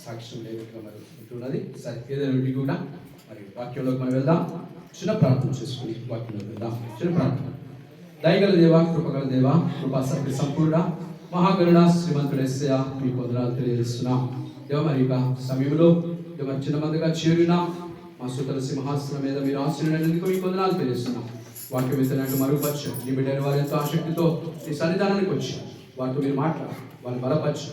సాక్ష్యం లేనట్టుగా మరి ఉంటున్నది. సరే, ఏదైనా ఉండి కూడా మరి వాక్యంలోకి మనం వెళ్దాం. చిన్న ప్రార్థన చేసుకుని వాక్యంలోకి వెళ్దాం. చిన్న ప్రార్థన. దయగల దేవ, కృపగల దేవ, కృపా సత్య సంపూర్ణ మహాగరుణ శ్రీమంతుడు యేసయ్య మీకు వందనాలు తెలియజేస్తున్నాం. దేవ మరి ఇక సమయంలో మరి చిన్న మందిగా చేరిన మా సుతల సింహాసనం మీద మీరు ఆశీర్వదించినందుకు మీకు వందనాలు తెలియజేస్తున్నాం. వాక్యం ఇస్తున్నట్టు మరుగుపరచు. నీ బిడ్డైన వారు ఎంతో ఆసక్తితో నీ సన్నిధానానికి వచ్చి వారితో మీరు మాట్లాడు, వారిని బలపరచు,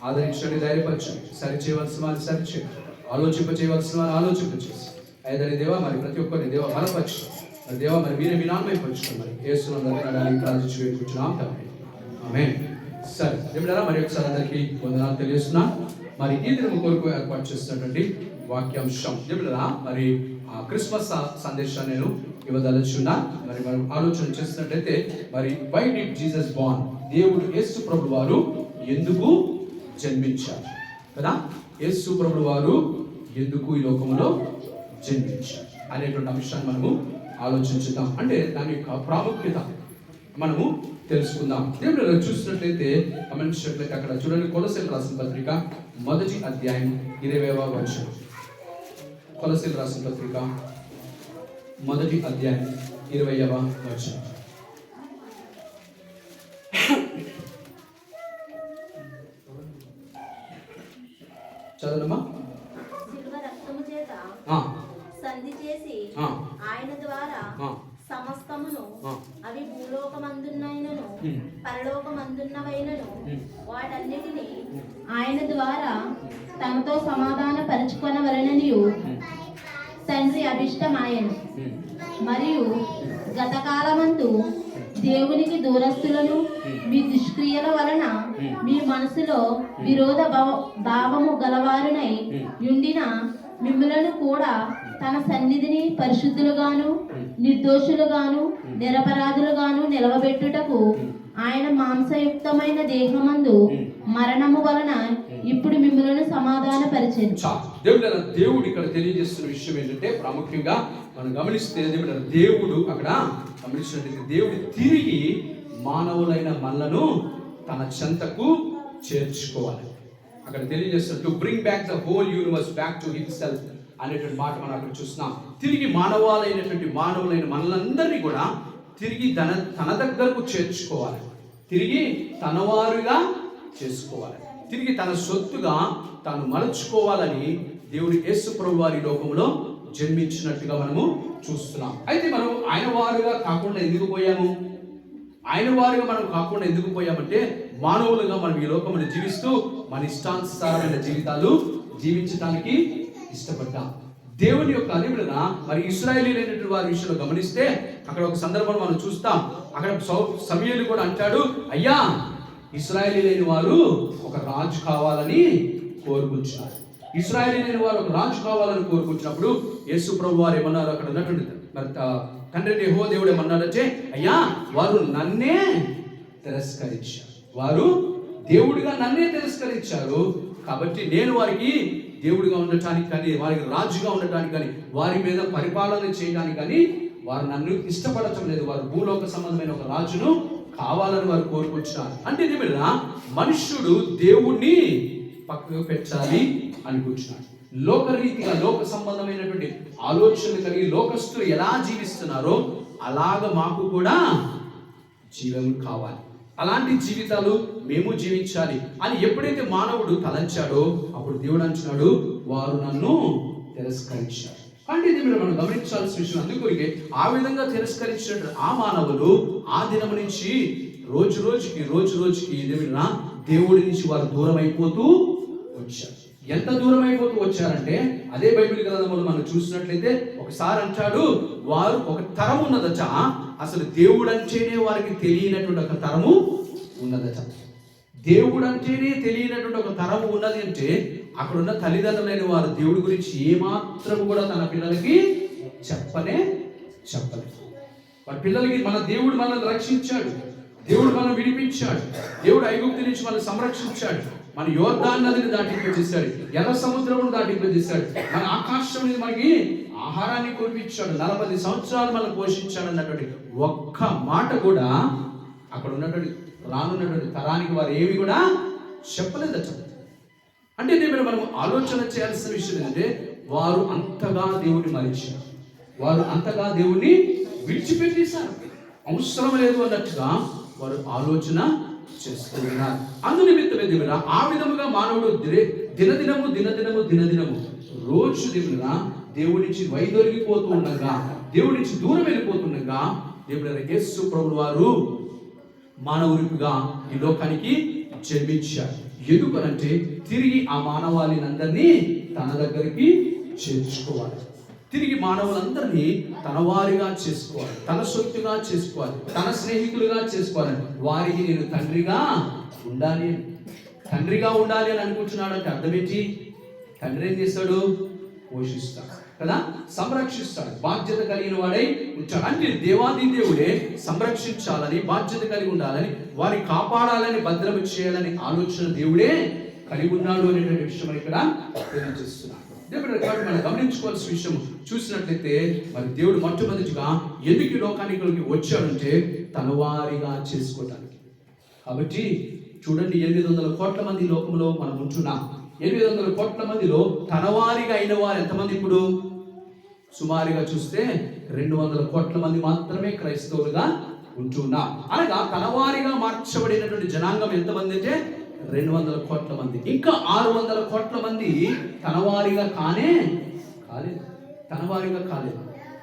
ఆదరించండి, ధైర్యపరచండి, సరి చేయవలసిన వారిని సరి చేయండి, ఆలోచింప చేయవలసిన వారిని ఆలోచింపచేసి ఐదని దేవ మరి ప్రతి ఒక్కరిని దేవ బలపరచు. మరి దేవ మరి మీరే మీ నామై పంచుకోండి. మరి యేసునందరికీ ప్రార్థించి వేడుకుంటున్నాం తండ్రి. ఆమేన్. సరే దేవుడారా, మరి ఒకసారి అందరికీ వందనాలు తెలియజేస్తున్నా. మరి ఈ దినం కొరకు ఏర్పాటు చేస్తున్నటువంటి వాక్యాంశం దేవుడారా, మరి క్రిస్మస్ సందేశాన్ని నేను ఇవ్వదలుచున్నా. మరి మనం ఆలోచన చేసినట్లయితే మరి వై డిడ్ జీసస్ బార్న్, దేవుడు యేసు ప్రభువు వారు ఎందుకు జన్మించారు కదా, యేసు ప్రభువు వారు ఎందుకు ఈ లోకంలో జన్మించారు అనేటువంటి అంశాన్ని మనము ఆలోచించుదాం. అంటే దాని యొక్క ప్రాముఖ్యత మనము తెలుసుకుందాం. దేవుడు చూసినట్లయితే గమనించినట్లయితే అక్కడ చూడండి, కొలస్సీయులకు రాసిన పత్రిక 1వ అధ్యాయం 20వ వచనం. కొలస్సీయులకు రాసిన పత్రిక 1వ అధ్యాయం 20వ వచనం. చదవమ్మా. సంధి చేసి ఆయన ద్వారా సమస్తమును, అవి భూలోకమందున్నైనను పరలోకమందున్నవైనను వాటన్నిటిని ఆయన ద్వారా తమతో సమాధాన పరుచుకొనవలెననియు తండ్రి అభిష్టమాయను. మరియు గతకాలమందు దేవునికి దూరస్తులను మీ దుష్క్రియల వలన మీ మనసులో విరోధ భావము గలవారునై యుండిన మిమ్ములను కూడా తన సన్నిధిని పరిశుద్ధులుగాను నిర్దోషులుగాను నిరపరాధులుగాను నిలవబెట్టుటకు ఆయన మాంసయుక్తమైన దేహమందు మరణము వలన ఇప్పుడు మిమ్ములను సమాధాన పరిచెను. దేవుడు ఇక్కడ తెలియజేస్తున్న విషయం ఏంటంటే, ప్రాముఖ్యంగా మనం గమనిస్తే దేవుడు అక్కడ గమనించినట్లయితే దేవుడు తిరిగి మానవులైన మనలను తన చెంతకు చేర్చుకోవాలి. అక్కడ తెలియజేస్తున్న to bring back the whole universe back to himself అనేటువంటి మాట మనం అక్కడ చూస్తున్నాం. తిరిగి మానవులైన మనలందరినీ కూడా తిరిగి తన దగ్గరకు చేర్చుకోవాలి, తిరిగి తనవారుగా చేసుకోవాలి, తిరిగి తన సొత్తుగా తాను మలుచుకోవాలని దేవుడు యేసు ప్రభువు వారి లోకంలో జన్మించినట్టుగా మనము చూస్తున్నాం. అయితే మనం ఆయన వారుగా కాకుండా ఎందుకు పోయాము? ఆయన వారుగా మనం కాకుండా ఎందుకు పోయామంటే, మానవులుగా మనం ఈ లోకమును జీవిస్తూ మన ఇష్టానుసారమైన జీవితాలు జీవించడానికి ఇష్టపడ్డాం. దేవుని యొక్క అనిమలన మరి ఇశ్రాయేలీయులైనటువంటి వారి విషయంలో గమనిస్తే అక్కడ ఒక సందర్భం మనం చూస్తాం. అక్కడ సమూయేలు కూడా అంటాడు, అయ్యా ఇశ్రాయేలీయులైన వారు ఒక రాజు కావాలని కోరుకుంటున్నారు. ఇశ్రాయేలీయులైన వారు ఒక రాజు కావాలని కోరుకుంటున్నప్పుడు యేసు ప్రభు వారు ఏమన్నారు? అక్కడ ఉన్నటువంటి మరి తండ్రి యెహోవా దేవుడు ఏమన్నారంటే, అయ్యా వారు నన్నే తిరస్కరించారు, వారు దేవుడిగా నన్నే తిరస్కరించారు, కాబట్టి నేను వారికి దేవుడిగా ఉండటానికి కానీ, వారికి రాజుగా ఉండటానికి కానీ, వారి మీద పరిపాలన చేయడానికి కానీ వారు నన్ను ఇష్టపడటం లేదు. వారు భూలోక సంబంధమైన ఒక రాజును కావాలని వారు కోరుకుంటున్నారు. అంటే ఏమిటా, మనుష్యుడు దేవుణ్ణి పక్కకు పెట్టాలి అనుకుంటున్నాడు. లోకరీతిగా లోక సంబంధమైనటువంటి ఆలోచనలు కలిగి లోకస్తులు ఎలా జీవిస్తున్నారో అలాగ మాకు కూడా జీవం కావాలి, అలాంటి జీవితాలు మేము జీవించాలి అని ఎప్పుడైతే మానవుడు తలంచాడో అప్పుడు దేవుడు అంటున్నాడు, వారు నన్ను తిరస్కరించారు. అంటే ఇది మనం గమనించాల్సిన విషయం. అందుకొరికే ఆ విధంగా తిరస్కరించిన ఆ మానవులు ఆ దినం నుంచి రోజు రోజుకి ఏదేమినా దేవుడి నుంచి వారు దూరం అయిపోతూ వచ్చారు. ఎంత దూరం అయిపోతూ వచ్చారంటే, అదే బైబిల్ గ్రంథంలో మనం చూసినట్లయితే ఒకసారి అంటాడు, వారు ఒక తరం ఉన్నదట, అసలు దేవుడు అంటేనే వారికి తెలియనటువంటి ఒక తరము ఉన్నదట. దేవుడు అంటేనే తెలియనటువంటి ఒక తరము ఉన్నది అంటే అక్కడ ఉన్న తల్లిదండ్రులైన వారు దేవుడి గురించి ఏమాత్రం కూడా తన పిల్లలకి చెప్పలేదు. వారి పిల్లలకి మన దేవుడు మనల్ని రక్షించాడు, దేవుడు మనం విడిపించాడు, దేవుడు ఐగుప్తు నుంచి మనల్ని సంరక్షించాడు, మన యోర్దాను నదిని దాటింపజేశాడు, ఎర్ర సముద్రమును దాటింపజేశాడు, మన ఆకాశం మీద మనకి ఆహారాన్ని కురిపించాడు, 40 సంవత్సరాలు మనం పోషించాడు అన్నటువంటి ఒక్క మాట కూడా అక్కడ ఉన్నటువంటి రానున్నటువంటి తరానికి వారు ఏమి కూడా చెప్పలేదట. అంటే దేవుడు మనం ఆలోచన చేయాల్సిన విషయం ఏంటంటే వారు అంతగా దేవుడిని మరిచారు, వారు అంతగా దేవుణ్ణి విడిచిపెట్టేశారు. అవసరం లేదు అన్నట్టుగా వారు ఆలోచన చేస్తున్నారు. అందునిమిత్తమే దేవుడా ఆ విధముగా మానవుడు దినదినము రోజు దేవుడి నుంచి వైదొలిగిపోతూ ఉండగా, దేవుడి నుంచి దూరం వెళ్ళిపోతుండగా దేవుడు యేసు ప్రభువు వారు మానవునిగా ఈ లోకానికి జన్మించారు. ఎందుకనంటే తిరిగి ఆ మానవాళిని అందరినీ తన దగ్గరికి చేర్చుకోవాలి, తిరిగి మానవులందరినీ తన వారిగా చేసుకోవాలి, తన సొత్తుగా చేసుకోవాలి, తన స్నేహితులుగా చేసుకోవాలి. వారికి నేను తండ్రిగా ఉండాలి అని అనుకుంటున్నాడు. అంటే అర్థం ఏంటి? తండ్రి ఏం చేస్తాడు? పోషిస్తాడు కదా, సంరక్షిస్తాడు, బాధ్యత కలిగిన వాడై ఉంటాడు. అంటే దేవాది దేవుడే సంరక్షించాలని, బాధ్యత కలిగి ఉండాలని, వారిని కాపాడాలని, భద్రం చేయాలని ఆలోచన దేవుడే కలిగి ఉన్నాడు అనేటువంటి విషయం ఇక్కడ తెలియజేస్తున్నాడు. దేవుడు కాబట్టి మనం గమనించుకోవాల్సిన విషయం చూసినట్లయితే మరి దేవుడు మొట్టమొదటిగా ఎందుకు ఈ లోకానికి వచ్చాడంటే తన వారిగా చేసుకోవడానికి. కాబట్టి చూడండి, 800 కోట్ల మంది లోకంలో మనం ఉంటున్నాం. 800 కోట్ల మందిలో తన వారిగా అయిన వారు ఎంతమంది? ఇప్పుడు సుమారుగా చూస్తే 200 కోట్ల మంది మాత్రమే క్రైస్తవులుగా ఉంటున్నాం. అనగా తన వారిగా మార్చబడినటువంటి జనాంగం ఎంతమంది అంటే 200 కోట్ల మంది. ఇంకా 600 కోట్ల మంది తనవారిగా కాలేదు.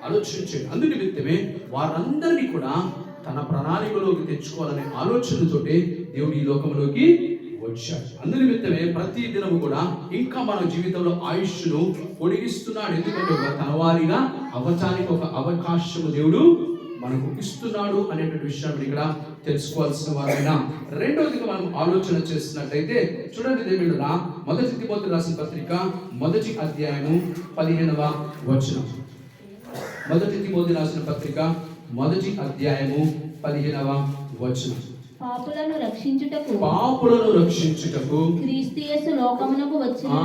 ఆలోచించండి. అందునిమిత్తమే వారందరినీ కూడా తన ప్రణాళికలోకి తెచ్చుకోవాలనే ఆలోచనతోటి దేవుడు ఈ లోకంలోకి వచ్చాడు. అందునిమిత్తమే ప్రతి దినము కూడా ఇంకా మన జీవితంలో ఆయుష్ను పొడిగిస్తున్నాడు. ఎందుకంటే తన వారిగా అవటానికి ఒక అవకాశము దేవుడు మనకు ఇస్తున్నాడు అనేటువంటి విషయాన్ని ఇక్కడ తెలుసుకోవాల్సిన వారైనా. రెండవదిగా మనం ఆలోచన చేస్తున్నట్లయితే చూడండి, దేవుడురా 1 తిమోతి రాసిన పత్రిక 1వ అధ్యాయము 15వ వచనం. 1 తిమోతి రాసిన పత్రిక 1వ అధ్యాయము 15వ వచనం. పాపులను రక్షించుటకు క్రీస్తు యేసు లోకమునకు వచ్చెను.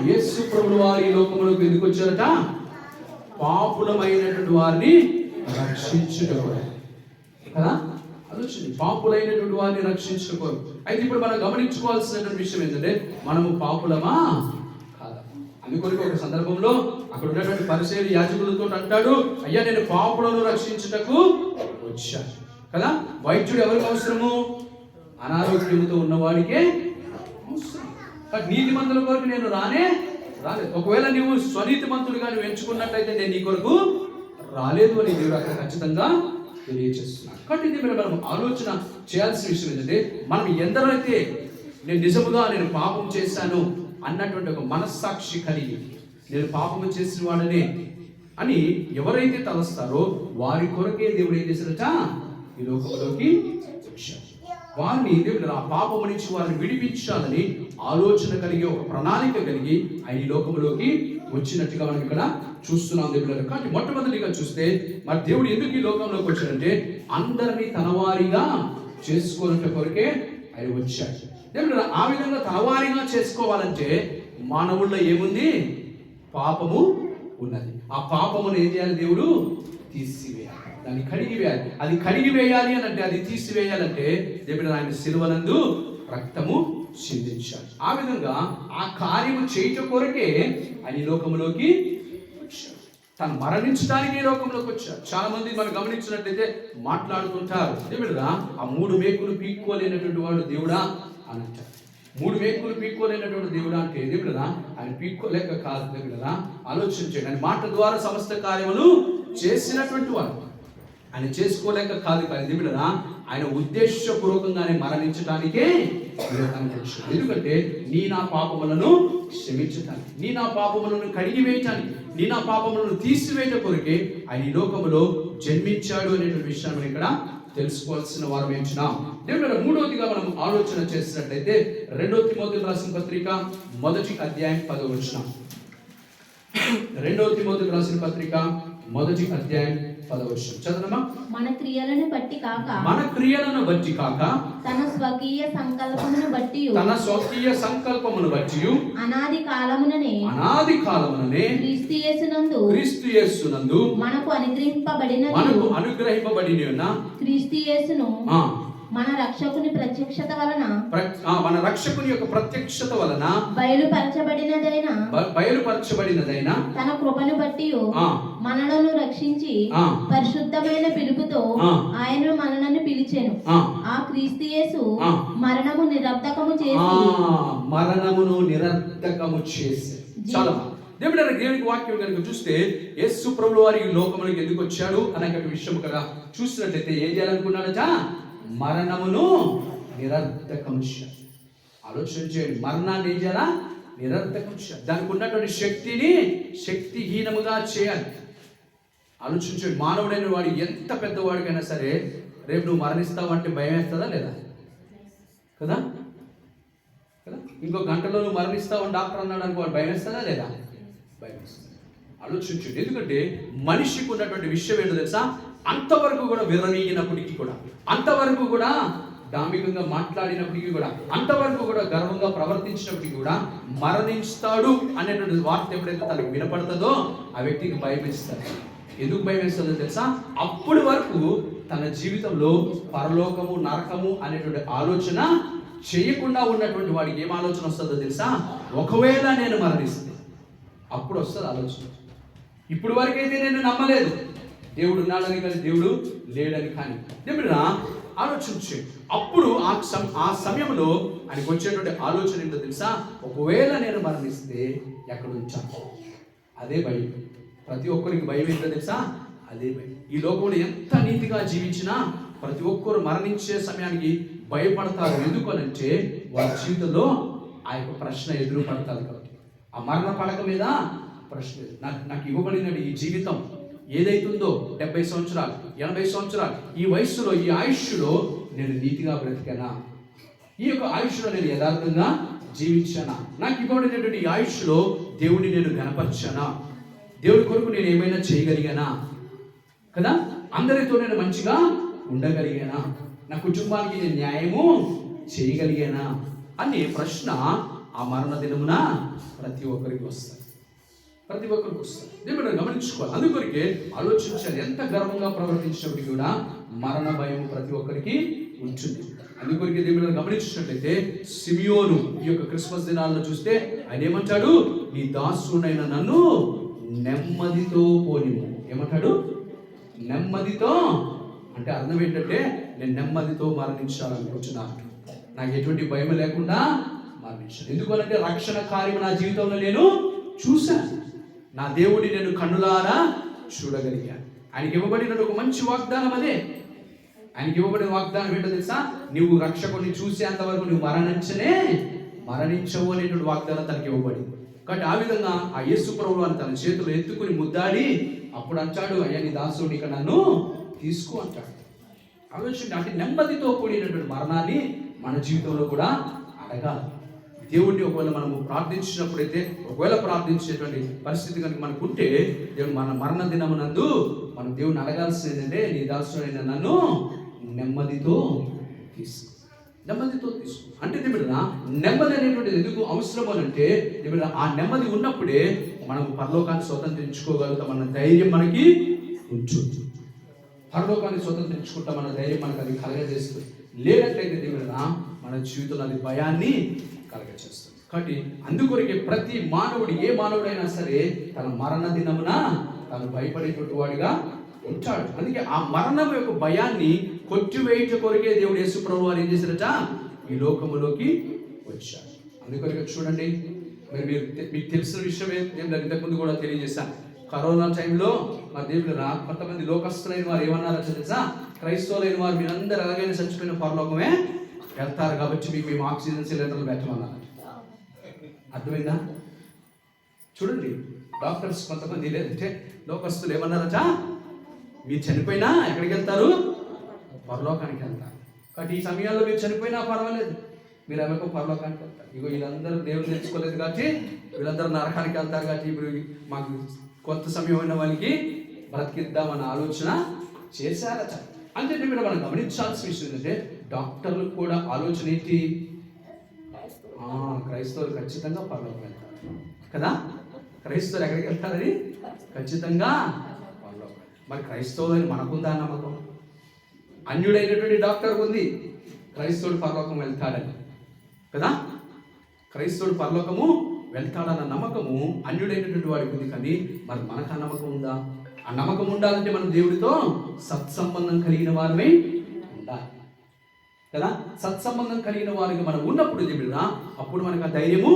యేసు ప్రభువు వారి లోకమునకు ఎందుకు వచ్చారట? పాపులమైనటువంటి వారిని రక్షించుటకు కదా. ఆలోచన, పాపులైనటువంటి వారిని రక్షించుటకు. అయితే ఇప్పుడు మనం గమనించుకోవాల్సినటువంటి విషయం ఏంటంటే మనము పాపులమా కాదా? అందుకొరకు ఒక సందర్భంలో అక్కడ ఉన్నటువంటి పరిసయ్యులు యాజకులతో అంటాడు, అయ్యా నేను పాపులను రక్షించుటకు వచ్చాను కదా. వైద్యుడు ఎవరికి అవసరము? అనారోగ్యంతో ఉన్నవాడికే అవసరం. నీతిమంతుల కొరకు నేను రాలేదు. ఒకవేళ నీవు స్వనీతిమంతుడుగా నువ్వు ఎంచుకున్నట్లయితే నేను నీ కొరకు రాలేదు అని దేవుడు అక్కడ ఖచ్చితంగా తెలియజేస్తున్నాడు. కాబట్టి ఇది మనం ఆలోచన చేయాల్సిన విషయం ఏంటంటే మనం ఎందరైతే నేను పాపం చేశాను అన్నటువంటి ఒక మనస్సాక్షి కలిగి నేను పాపం చేసిన వాడనే అని ఎవరైతే తలస్తారో వారి కొరకే దేవుడు ఏం చేశాడట? ఈ లోకంలోకి వచ్చాడు. వారిని దేవుడు ఆ పాపం నుంచి వారిని విడిపించాలని ఆలోచన కలిగి, ఒక ప్రణాళిక కలిగి ఆయన ఈ లోకంలోకి వచ్చినట్టుగా మనం ఇక్కడ చూస్తున్నాం దేవుడు. కాబట్టి మొట్టమొదటిగా చూస్తే మరి దేవుడు ఎందుకు ఈ లోకంలోకి వచ్చాడంటే అందరినీ తనవారిగా చేసుకోవడం కొరకే ఆయన వచ్చాడు. దేవుడు ఆ విధంగా తనవారిగా చేసుకోవాలంటే మానవుల్లో ఏముంది? పాపము ఉన్నది. ఆ పాపమును ఏం చేయాలి? దేవుడు తీసివేయాలి, దాన్ని కడిగివేయాలి. అది కడిగివేయాలి అని అంటే, అది తీసివేయాలంటే దేవుడు ఆయన శిలువనందు రక్తము చిందించాలి. ఆ విధంగా ఆ కార్యము చేయటం కొరకే ఆయన ఈ లోకంలోకి వచ్చాడు. తను మరణించడానికి ఈ లోకంలోకి వచ్చాడు. చాలా మంది మనం గమనించినట్లయితే మాట్లాడుతుంటారు, దేవుడురా ఆ 3 మేకులు పీక్కోలేనటువంటి వాడు దేవుడా అని అంటారు. 3 మేకులు పీక్కోలేనటువంటి దేవుడా అంటే దేవుడురా ఆయన పీక్కోలేక కాదు. దేవుడురా ఆలోచించండి, ఆయన మాట ద్వారా సమస్త కార్యములు చేసినటువంటి వాడు. ఆయన చేసుకోలేక కాదు, కానీ దేవుడురా ఆయన ఉద్దేశపూర్వకంగానే మరణించడానికే ఎందుకంటే నా పాపములను క్షమించటానికి, నా పాపములను కడిగివేయటానికి, నా పాపములను తీసివేయట కొరకే ఆయన ఈ లోకములో జన్మించాడు అనేటువంటి విషయాన్ని ఇక్కడ తెలుసుకోవాల్సిన వారం ఏంచున్నాం. దేవుడు మూడవదిగా మనం ఆలోచన చేసినట్లయితే 2 తిమోతి రాసిన పత్రిక 1వ అధ్యాయం 10వ వచనం. 2 తిమోతి రాసిన పత్రిక 1వ అధ్యాయం 10వ వచనం చదవమ్మా. మన క్రియలను బట్టి కాక తన స్వకీయ సంకల్పమును బట్టి అనాది కాలముననే క్రీస్తు యేసునందు మనకు అనుగ్రహింపబడిన క్రీస్తు యేసును మన రక్షకుని ప్రత్యక్షత వలన మన రక్షకుని యొక్క ప్రత్యక్షత వలన బయలుపరచబడినదైన తన కృపను బట్టి మనలను రక్షించి పరిశుద్ధమైన పిలుపుతో ఆయన మనలను పిలిచెను. ఆ క్రీస్తు యేసు మరణమును నిరర్థకము చేసి చాలా దేవునికి వాక్యం కనుక చూస్తే యేసు ప్రభువు వారి లోకములకు ఎందుకు వచ్చాడు అనే విషయం కదా చూసినట్లయితే ఏం చేయాలనుకున్నాడట? మరణమును నిరర్థకము చేయాలి. ఆలోచన చేయండి, మరణాన్ని ఏం చేయాలా? నిరర్థకం చేయాలి. దానికి ఉన్నటువంటి శక్తిని శక్తిహీనముగా చేయాలి. ఆలోచించండి, మానవుడైన వాడు ఎంత పెద్దవాడికైనా సరే రేపు నువ్వు మరణిస్తావు అంటే భయం వేస్తుందా లేదా? కదా కదా ఇంకో గంటలో నువ్వు మరణిస్తావు అని డాక్టర్ అన్నాడు అనుకో, వాడు భయం వేస్తుందా లేదా? భయం వేస్తుంది. ఆలోచించండి, ఎందుకంటే మనిషికి ఉన్నటువంటి విషయం ఏంటో తెలుసా? అంతవరకు కూడా విర్రవీగినప్పటికీ కూడా, అంతవరకు కూడా డాంబికంగా మాట్లాడినప్పటికీ కూడా, అంతవరకు కూడా గర్వంగా ప్రవర్తించినప్పటికీ కూడా మరణిస్తాడు అనేటువంటి వార్త ఎప్పుడైతే తనకు వినపడుతుందో ఆ వ్యక్తికి భయం వేస్తారు. ఎందుకు భయం వేస్తుందో తెలుసా? అప్పటి వరకు తన జీవితంలో పరలోకము నరకము అనేటువంటి ఆలోచన చేయకుండా ఉన్నటువంటి వాడికి ఏం ఆలోచన వస్తుందో తెలుసా? ఒకవేళ నేను మరణిస్తే అప్పుడు వస్తుంది ఆలోచన. ఇప్పుడు వరకైతే నేను నమ్మలేదు దేవుడు ఉన్నాడని, కానీ దేవుడు లేడని. కానీ దేవుడు ఆలోచించే అప్పుడు ఆ సమయంలో ఆయనకు వచ్చేటువంటి ఆలోచన ఏంటో తెలుసా? ఒకవేళ నేను మరణిస్తే ఎక్కడ ఉంచాను? అదే భయం. ప్రతి ఒక్కరికి భయం ఏంటో తెలుసా? అదే భయం. ఈ లోకంలో ఎంత నీతిగా జీవించినా ప్రతి ఒక్కరు మరణించే సమయానికి భయపడతారు. ఎందుకనంటే వాళ్ళ జీవితంలో ఆ యొక్క ప్రశ్న ఎదురు పడతారు కాబట్టి. ఆ మరణ పడక మీద ప్రశ్న, నాకు ఇవ్వబడిన ఈ జీవితం ఏదైతుందో 70 సంవత్సరాలు 80 సంవత్సరాలు ఈ వయస్సులో, ఈ ఆయుష్లో నేను నీతిగా బ్రతికానా? ఈ యొక్క ఆయుష్లో నేను యథార్థంగా జీవించానా? నాకు ఇవ్వబడినటువంటి ఈ ఆయుష్లో దేవుడిని నేను గణపరిచానా? దేవుడి కొరకు నేను ఏమైనా చేయగలిగానా? కదా, అందరితో నేను మంచిగా ఉండగలిగానా? నా కుటుంబానికి నేను న్యాయము చేయగలిగానా అనే ప్రశ్న ఆ మరణ దినమున ప్రతి ఒక్కరికి వస్తుంది. ప్రతి ఒక్కరికి వస్తుంది. దేవుడు గమనించుకోవాలి. అందుకొరికే ఆలోచించాలి. ఎంత గర్వంగా ప్రవర్తించినప్పటికీ కూడా మరణ భయం ప్రతి ఒక్కరికి ఉంటుంది. అందుకొరికే దేవుడు గమనించినట్లయితే సిమియోను ఈ యొక్క క్రిస్మస్ దినాల్లో చూస్తే ఆయన ఏమంటాడు? నీ దాసుడైన నన్ను నెమ్మదితో పోనిము. ఏమంటాడు? నెమ్మదితో. అంటే అర్థం ఏంటంటే నేను నెమ్మదితో మరణించాలనుకుంటున్నాను. నాకు ఎటువంటి భయం లేకుండా మరణించాను. ఎందుకంటే రక్షణ కార్యం నా జీవితంలో నేను చూశాను. నా దేవుడిని నేను కన్నులారా చూడగలిగాను. ఆయనకి ఇవ్వబడిన ఒక మంచి వాగ్దానం అదే. ఆయనకి ఇవ్వబడిన వాగ్దానం ఏంటో తెలుసా? నువ్వు రక్షకుడిని చూసేంత వరకు నువ్వు మరణించవు అనేటువంటి వాగ్దానం తనకి ఇవ్వబడింది. కాబట్టి ఆ విధంగా ఆ యేసు ప్రభువు అని తన చేతులు ఎత్తుకుని ముద్దాడి అప్పుడు అంటాడు, అయ్యా నీ దాసుడు ఇక నన్ను తీసుకో అంటాడు. ఆలోచన అంటే నెమ్మదితో కూడినటువంటి మరణాన్ని మన జీవితంలో కూడా అడగాలి. దేవుడిని ఒకవేళ మనము ప్రార్థించినప్పుడైతే, ఒకవేళ ప్రార్థించేటువంటి పరిస్థితి కనుక మనకు ఉంటే, దేవుడు మన మరణ దినమునందు మనం దేవుడిని అడగాల్సింది ఏంటంటే నీ దాసుడైన నన్ను నెమ్మదితో తీసుకో. అంటే దేవుడు నెమ్మది అనేటువంటిది ఎందుకు అవసరం అని అంటే, దేవుడు ఆ నెమ్మది ఉన్నప్పుడే మనం పరలోకాన్ని స్వతంత్రించుకోగలుగుతాం అన్న ధైర్యం మనకి ఉంటుంది. పరలోకాన్ని స్వతంత్రించుకుంటామన్న ధైర్యం మనకు అది కలగజేస్తుంది. లేనట్లయితే దేవుడు మన జీవితంలో అది భయాన్ని కలగజేస్తుంది. కాబట్టి అందుకొరకే ప్రతి మానవుడు, ఏ మానవుడైనా సరే తన మరణ దినమున తను భయపడేటువంటి వాడిగా ఉంటాడు. అందుకే ఆ మరణం యొక్క భయాన్ని కొట్టివేయట కొరకే దేవుడు యేసు ప్రభువు వారు ఏం చేశారట? ఈ లోకములోకి వచ్చారు. అందుకొరకే చూడండి, మీకు తెలిసిన విషయం ఇంతకుముందు కూడా తెలియజేశాను. కరోనా టైంలో మా దేవుడు కొంతమంది లోకస్తులైన వారు ఏమన్నారో తెలుసా? క్రైస్తవులైన వారు మీరందరూ ఎలాగైనా చచ్చిపోయిన పరలోకమే వెళ్తారు కాబట్టి మీకు మేము ఆక్సిజన్ సిలిండర్లు పెట్టమన్నారు. అర్థమైందా? చూడండి, డాక్టర్స్ కొంతమంది లేదంటే లోకస్తులు ఏమన్నారట? మీరు చనిపోయినా ఎక్కడికి వెళ్తారు? పరలోకానికి వెళ్తారు. కాబట్టి ఈ సమయాల్లో మీరు చనిపోయినా పర్వాలేదు, మీరు ఎవరికో పరలోకానికి వెళ్తారు. ఇగో వీళ్ళందరూ దేవుడు తెచ్చుకోలేదు కాబట్టి వీళ్ళందరూ నరకానికి వెళ్తారు. కాబట్టి ఇప్పుడు మాకు కొంత సమయం ఉన్న వాళ్ళకి బ్రతికిద్దామన్న ఆలోచన చేశారట. అంటే మీరు మనం గమనించాల్సిన విషయం ఏంటంటే, డాక్టర్లు కూడా ఆలోచన ఏంటి? క్రైస్తవులు ఖచ్చితంగా పరలోకం వెళ్తారు కదా. క్రైస్తవులు ఎక్కడికి వెళ్తారని? ఖచ్చితంగా పరలోకం. మరి క్రైస్తవులని మనకుందా నమ్మకం? అన్యుడైనటువంటి డాక్టర్ ఉంది, క్రైస్తవుడు పరలోకం వెళ్తాడని కదా. క్రైస్తవుడు పరలోకము వెళ్తాడన్న నమ్మకము అన్యుడైనటువంటి వాడికి ఉంది. కానీ మరి మనకు ఆ నమ్మకం ఉందా? ఆ నమ్మకం ఉండాలంటే మనం దేవుడితో సత్సంబంధం కలిగిన వారమే ఉండాలి కదా. సత్సంబంధం కలిగిన వారికి మనం ఉన్నప్పుడు దేవుడా అప్పుడు మనకు ఆ ధైర్యము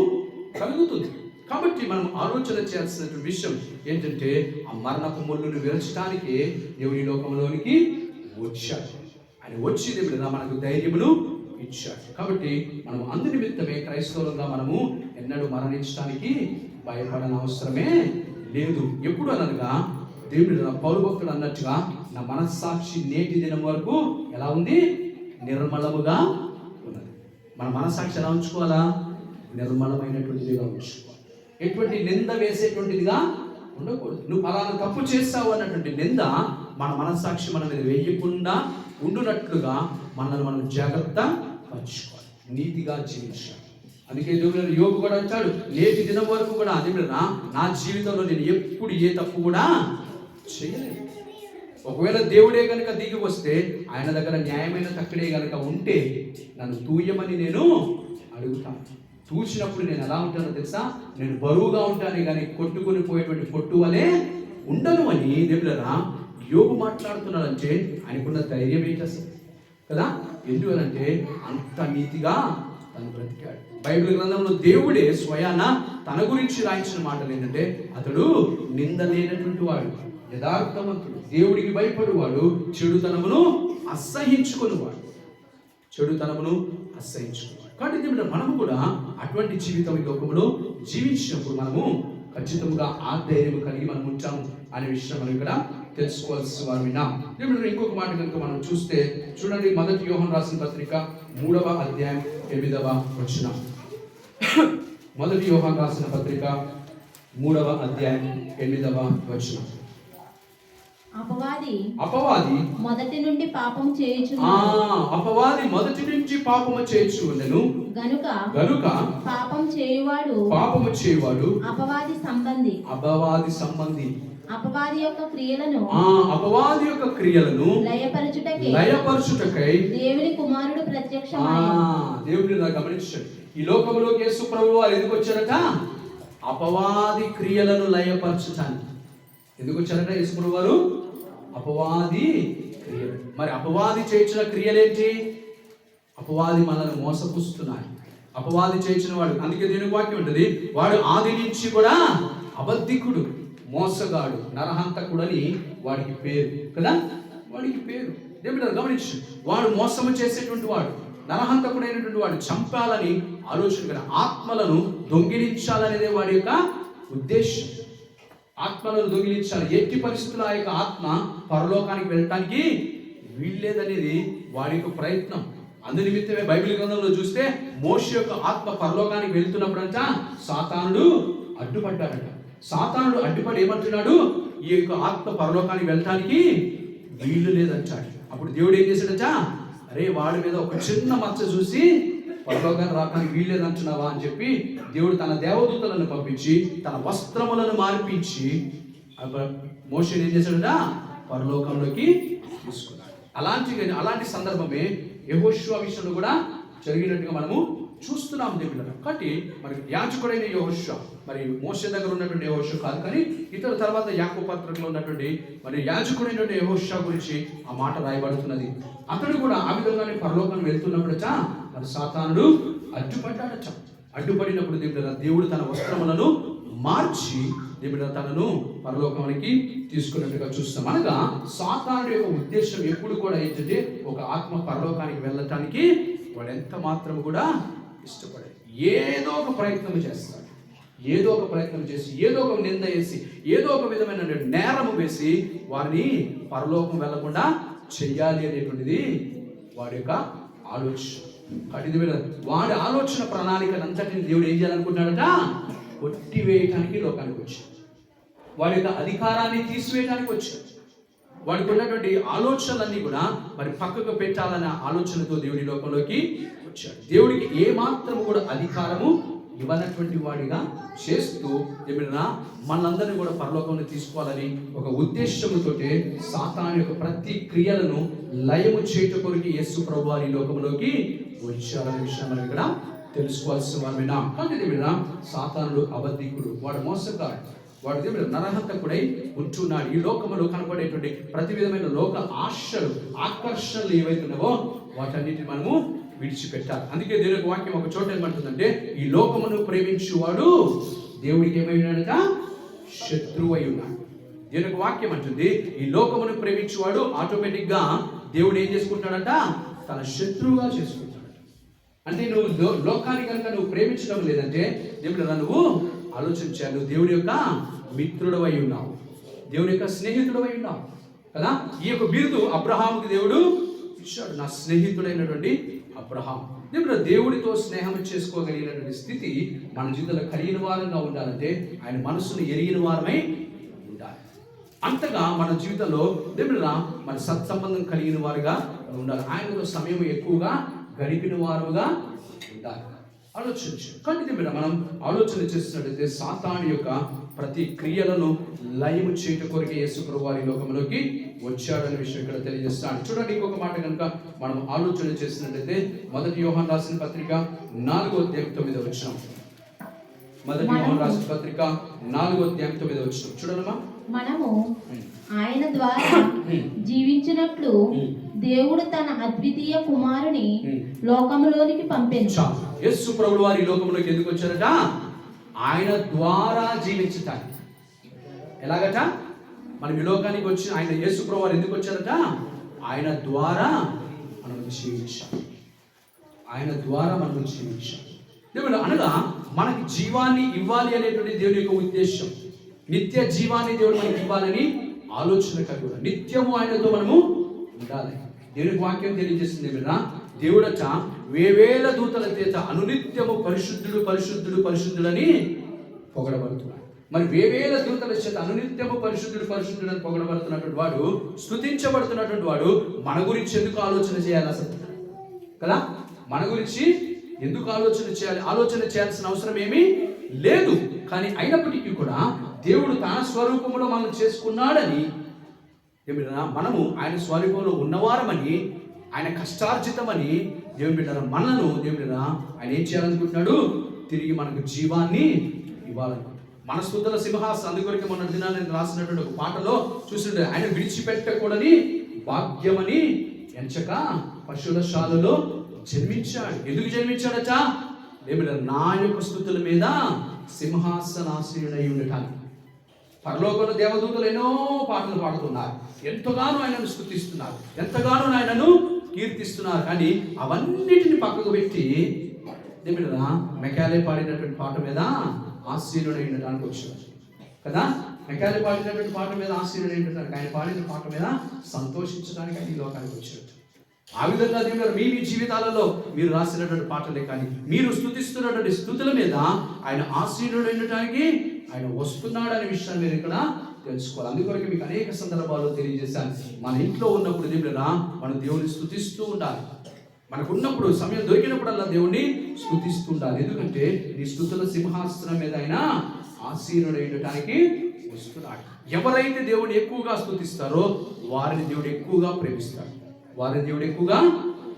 కలుగుతుంది. కాబట్టి మనం ఆలోచన చేయాల్సినటువంటి విషయం ఏంటంటే ఆ మరణపు ముళ్ళును విరచడానికి దేవుడి లోకంలోనికి వచ్చాడు. ఆయన వచ్చి దేవుడు మనకు ధైర్యమును ఇచ్చాడు. కాబట్టి మనం అందు నిమిత్తమే క్రైస్తవులుగా మనము ఎన్నడూ మరణించడానికి భయపడని అవసరమే లేదు. ఎప్పుడు అనగా దేవుడు పౌలు భక్తుడు అన్నట్టుగా నా మనస్సాక్షి నేటి దినం వరకు ఎలా ఉంది? నిర్మలముగా ఉన్నది. మన మనస్సాక్షి ఎలా ఉంచుకోవాలా? నిర్మలమైనటువంటిదిగా ఉంచుకోవాలి. ఎటువంటి నింద వేసేటువంటిదిగా ఉండకూడదు. నువ్వు ఫలానా తప్పు చేస్తావు అన్నటువంటి నింద మన మనస్సాక్షి మన మీద వేయకుండా ఉండునట్లుగా మనల్ని మనం జాగ్రత్త పరచుకోవాలి, నీతిగా జీవించాలి. అందుకే దేవుడు యోగు కూడా అంటాడు, నేటి దినం వరకు కూడా అదే నా జీవితంలో నేను ఎప్పుడు ఏ తప్పు కూడా చేయలేదు. ఒకవేళ దేవుడే కనుక దిగి వస్తే ఆయన దగ్గర న్యాయమైన తక్కడే కనుక ఉంటే నన్ను తూయమని నేను అడుగుతాను. చూసినప్పుడు నేను ఎలా ఉంటానో తెలుసా? నేను బరువుగా ఉంటానే కానీ కొట్టుకుని పోయేటువంటి పొట్టు వలె ఉండను అని దేవుడరా యోగు మాట్లాడుతున్నాడంటే ఆయనకున్న ధైర్యం ఏంటి అసలు కదా. ఎందుకనంటే అంత నీతిగా తను బ్రతికాడు. బైబిల్ గ్రంథంలో దేవుడే స్వయాన తన గురించి రాయించిన మాటలు ఏంటంటే అతడు నింద లేనటువంటి వాడు, యథార్థవంతుడు, దేవుడికి భయపడువాడు, చెడుతనమును అసహించుకునేవాడు. కాబట్టి మనము కూడా అటువంటి జీవితం ఈ లోకంలో జీవించినప్పుడు మనము ఖచ్చితంగా ఆ ధైర్యం కలిగి మనం ఉంటాము అనే విషయం మనం ఇక్కడ తెలుసుకోవాల్సి వారు విన్నాం. ఇంకొక మాట కనుక మనం చూస్తే చూడండి, 1 యోహాను రాసిన పత్రిక 3వ అధ్యాయం 8వ వచనం. 1 యోహాను రాసిన పత్రిక 3వ అధ్యాయం 8వ వచనం. అపవాది మొదటి నుండి పాపము చేయుచుండెను గనుక పాపము చేయువాడు అపవాది సంబంధి అపవాది యొక్క క్రియలను లయపరచుటకై దేవుని కుమారుడు ప్రత్యక్షమాయెను. దేవుని గమనించండి, ఈ లోకంలోకి యేసు ప్రభువు వారు ఎందుకు వచ్చారట? అపవాది క్రియలను లయపరచుటానికి. ఎందుకు వచ్చారట యేసు ప్రభువు వారు? అపవాది క్రియలు. మరి అపవాది చేయించిన క్రియలేంటి? అపవాది మనల్ని మోసపుస్తున్నాయి. అపవాది చేయించిన వాడు, అందుకే దీని వాక్యం ఉంటుంది, వాడు ఆది నుంచి కూడా అబద్ధికుడు, మోసగాడు, నరహంతకుడని వాడికి పేరు కదా. వాడికి పేరు దేవుడు గమనించు. వాడు మోసము చేసేటువంటి వాడు, నరహంతకుడైనటువంటి వాడు, చంపాలని ఆలోచన కదా, ఆత్మలను దొంగిలించాలనేదే వాడి యొక్క ఉద్దేశం. ఆత్మలను దొంగిలించాలి. ఎట్టి పరిస్థితుల్లో ఆ యొక్క ఆత్మ పరలోకానికి వెళ్ళటానికి వీల్లేదనేది వాడి యొక్క ప్రయత్నం. అందు నిమిత్తమే బైబిల్ గ్రంథంలో చూస్తే మోషే యొక్క ఆత్మ పరలోకానికి వెళ్తున్నప్పుడంట సాతానుడు అడ్డుపడ్డాడట. సాతానుడు అడ్డుపడి ఏమంటున్నాడు? ఈ యొక్క ఆత్మ పరలోకానికి వెళ్ళటానికి వీలు లేదంటాడు. అప్పుడు దేవుడు ఏం చేశాడట? అరే వాడి మీద ఒక చిన్న మచ్చ చూసి పరలోకాన్ని రావడానికి వీల్లేదు అంటున్నావా అని చెప్పి దేవుడు తన దేవదూతలను పంపించి తన వస్త్రములను మార్పించి మోషేని ఏం చేశాడట? పరలోకంలోకి తీసుకున్నాడు. అలాంటి సందర్భమే యెహోషువ విషయంలో కూడా జరిగినట్టుగా మనము చూస్తున్నాం దేవుడు. కాబట్టి మరి యాజకుడైన యెహోషువ, మరి మోషే దగ్గర ఉన్నటువంటి యెహోషువ కాదు, కానీ ఇతర తర్వాత యాకోబు పత్రికలో ఉన్నటువంటి మరి యాజకుడైనటువంటి యెహోషువ గురించి ఆ మాట రాయబడుతున్నది. అతడు కూడా ఆ విధంగానే పరలోకానికి వెళ్తున్నప్పుడట మరి సాతానుడు అడ్డుపడ్డాడట. అడ్డుపడినప్పుడు దేవుడు తన వస్త్రములను మార్చి దేవుడు తనను పరలోకానికి తీసుకున్నట్టుగా చూస్తాం. అనగా సాతానుడి యొక్క ఉద్దేశం ఎప్పుడు కూడా ఏంటంటే ఒక ఆత్మ పరలోకానికి వెళ్ళటానికి వాడు ఎంత మాత్రం కూడా ఇష్టపడాడు. ఏదో ఒక ప్రయత్నం చేస్తాడు, ఏదో ఒక ప్రయత్నం చేసి, ఏదో ఒక నింద వేసి, ఏదో ఒక విధమైన నేరము వేసి వారిని పరలోకం వెళ్లకుండా చెయ్యాలి అనేటువంటిది వాడి యొక్క ఆలోచన. వాడి ఆలోచన ప్రణాళికనంతటిని దేవుడు ఏం చేయాలనుకుంటున్నాడట? కొట్టివేయటానికి లోకానికి వచ్చాడు. వాడి యొక్క అధికారాన్ని తీసివేయడానికి వచ్చాడు. వాడికి ఉన్నటువంటి ఆలోచనలన్నీ కూడా మరి పక్కకు పెట్టాలనే ఆలోచనతో దేవుడి లోకంలోకి వచ్చాడు. దేవుడికి ఏ మాత్రం కూడా అధికారము ఇవ్వనటువంటి వాడిగా చేస్తూ ఏమైనా మనందరినీ కూడా పరలోకంలో తీసుకోవాలని ఒక ఉద్దేశంతో సాతాను యొక్క ప్రతి క్రియలను లయము చేయట కొరకు యేసు ప్రభువారు ఈ లోకంలోకి వచ్చారనే విషయం మనం ఇక్కడ తెలుసుకోవాల్సిన వారమేనా. కానీ ఏమైనా సాతానుడు అబద్ధికుడు, వాడు మోసగాడు, వాడు దేవుడు నరహంతకుడై ఉంటున్నాడు. ఈ లోకంలో కనపడేటువంటి ప్రతి విధమైన లోక ఆశలు, ఆకర్షణలు ఏవైతున్నావో వాటన్నిటిని మనము విడిచిపెట్టాలి. అందుకే దేవుని వాక్యం ఒక చోట ఏమంటుందంటే, ఈ లోకమును ప్రేమించువాడు దేవుడికి ఏమైనాడట, శత్రువు అయి ఉన్నాడు. దేవుని వాక్యం అంటుంది, ఈ లోకమును ప్రేమించువాడు ఆటోమేటిక్ గా దేవుడు ఏం చేసుకుంటాడంట, తన శత్రువుగా చేసుకుంటాడు. అంటే నువ్వు లోకాన్ని కనుక నువ్వు ప్రేమించడం లేదంటే దేవుడు నువ్వు ఆలోచించాను, నువ్వు దేవుడి యొక్క మిత్రుడవై ఉన్నావు, దేవుని యొక్క స్నేహితుడవై ఉన్నావు కదా. ఈ యొక్క బిరుదు అబ్రహాముకి దేవుడు ఇచ్చాడు, నా స్నేహితుడైనటువంటి అబ్రహాం. దేవుడితో స్నేహం చేసుకోగలిగినటువంటి స్థితి మన జీవితంలో కలిగిన వారంగా ఉండాలంటే ఆయన మనసును ఎరిగిన వారమై ఉండాలి. అంతగా మన జీవితంలో దేవుడు మన సత్సంబంధం కలిగిన వారుగా ఉండాలి. ఆయనతో సమయం ఎక్కువగా గడిపిన వారుగా ఉండాలి. ఆలోచించు. కానీ మనం ఆలోచన చేస్తున్నట్లయితే సాతాను యొక్క ప్రతి క్రియలను లయము చేయట కొరకే యేసు ప్రభువారు ఈ లోకంలోకి వచ్చాడనే విషయం ఇక్కడ తెలియజేస్తాడు. చూడండి, ఇంకొక మాట కనుక మనం ఆలోచన చేసినట్లయితే మొదటి యోహాను రాసిన పత్రిక 4వ అధ్యాయం 9వ వచనం. మొదటి యోహాను రాసిన పత్రిక 4వ అధ్యాయం 9వ వచనం చూడమ్మా. మనము ఆయన ద్వారా జీవించినట్లు దేవుడు తన అద్వితీయ కుమారుని లోకంలోనికి పంపించాడు. యేసు ప్రభువు వారి లోకంలోకి ఎందుకు వచ్చారట? ఆయన ద్వారా జీవించటానికి. ఎలాగట? మనం ఈ లోకానికి వచ్చి ఆయన యేసు ప్రభువు వారు ఎందుకు వచ్చారట? ఆయన ద్వారా మనం జీవించాం. ఆయన ద్వారా మనం జీవించాం. దేవుడు అనగా మనకి జీవాన్ని ఇవ్వాలి అనేటువంటి దేవుని యొక్క ఉద్దేశం. నిత్య జీవాన్ని దేవుడు మనకి ఇవ్వాలని ఆలోచన కలిగి ఉన్నాడు. నిత్యము ఆయనతో మనము ఉండాలి. దేవుని వాక్యం తెలియజేస్తుంది ఏమైనా, దేవుడట వేవేల దూతల చేత అనునిత్యము పరిశుద్ధుడు పరిశుద్ధుడు పరిశుద్ధుడని పొగడబడుతున్నాడు. మరి వేవేల దూతల చేత అనునిత్యము పరిశుద్ధుడు పరిశుద్ధుడు అని పొగడబడుతున్నటువంటి వాడు, స్తుతించబడుతున్నటువంటి వాడు మన గురించి ఎందుకు ఆలోచన చేయాలి అసలు కదా? మన గురించి ఎందుకు ఆలోచన చేయాలి? ఆలోచన చేయాల్సిన అవసరం ఏమీ లేదు. కానీ అయినప్పటికీ కూడా దేవుడు తన స్వరూపంలో మనం చేసుకున్నాడని, ఏమిటన్నా మనము ఆయన స్వరూపంలో ఉన్నవారమని, ఆయన కష్టార్జితమని దేవుని బిడ్డ మనను దేవుని ఆయన ఏం చేయాలనుకుంటున్నాడు? తిరిగి మనకు జీవాన్ని ఇవ్వాలనుకుంటున్నాడు. మన స్తుతుల సింహాసనం. అందుకొరకు మొన్న దినాన్ని రాసినటువంటి ఒక పాటలో చూస్తుంటే, ఆయన విడిచిపెట్టకూడని భాగ్యమని ఎంచక పశువులశాలలో జన్మించాడు. ఎందుకు జన్మించాడట? ఏమిటన్నా నా యొక్క స్తుతుల మీద సింహాసనాసీనుడై ఉండటానికి. పరలోకంలో దేవదూతలు ఎన్నో పాటలు పాడుతున్నారు, ఎంతగానో ఆయనను స్తుతిస్తున్నారు, ఎంతగానో ఆయనను కీర్తిస్తున్నారు. కానీ అవన్నిటిని పక్కకు పెట్టి దేవుడా మెకాలే పాడినటువంటి పాట మీద ఆసీనుడై ఉండటానికి వచ్చాడు కదా. మెకాలే పాడినటువంటి పాట మీద ఆసీనుడై ఉండటానికి, ఆయన పాడిన పాట మీద సంతోషించడానికి ఆయన ఈ లోకానికి వచ్చాడు. ఆ విధంగా దేవుడు మీ జీవితాలలో మీరు రాసినటువంటి పాటలే కానీ మీరు స్తుతిస్తున్నటువంటి స్తుతుల మీద ఆయన ఆసీనుడై ఉండటానికి ఆయన వస్తున్నాడు అనే విషయాన్ని మీరు ఇక్కడ తెలుసుకోవాలి. అందుకొరకు మీకు అనేక సందర్భాల్లో తెలియజేశాను. మన ఇంట్లో ఉన్నప్పుడు దేవుడా మనం దేవుని స్తుతిస్తూ ఉండాలి. మనకున్నప్పుడు సమయం దొరికినప్పుడల్లా దేవుణ్ణి స్తుతిస్తూ ఉండాలి. ఎందుకంటే నీ స్తుతుల సింహాసనం మీద ఆయన ఆసీనుడై ఉండటానికి వస్తున్నాడు. ఎవరైతే దేవుని ఎక్కువగా స్తుతిస్తారో వారిని దేవుడు ఎక్కువగా ప్రేమిస్తాడు, వారిని దేవుడు ఎక్కువగా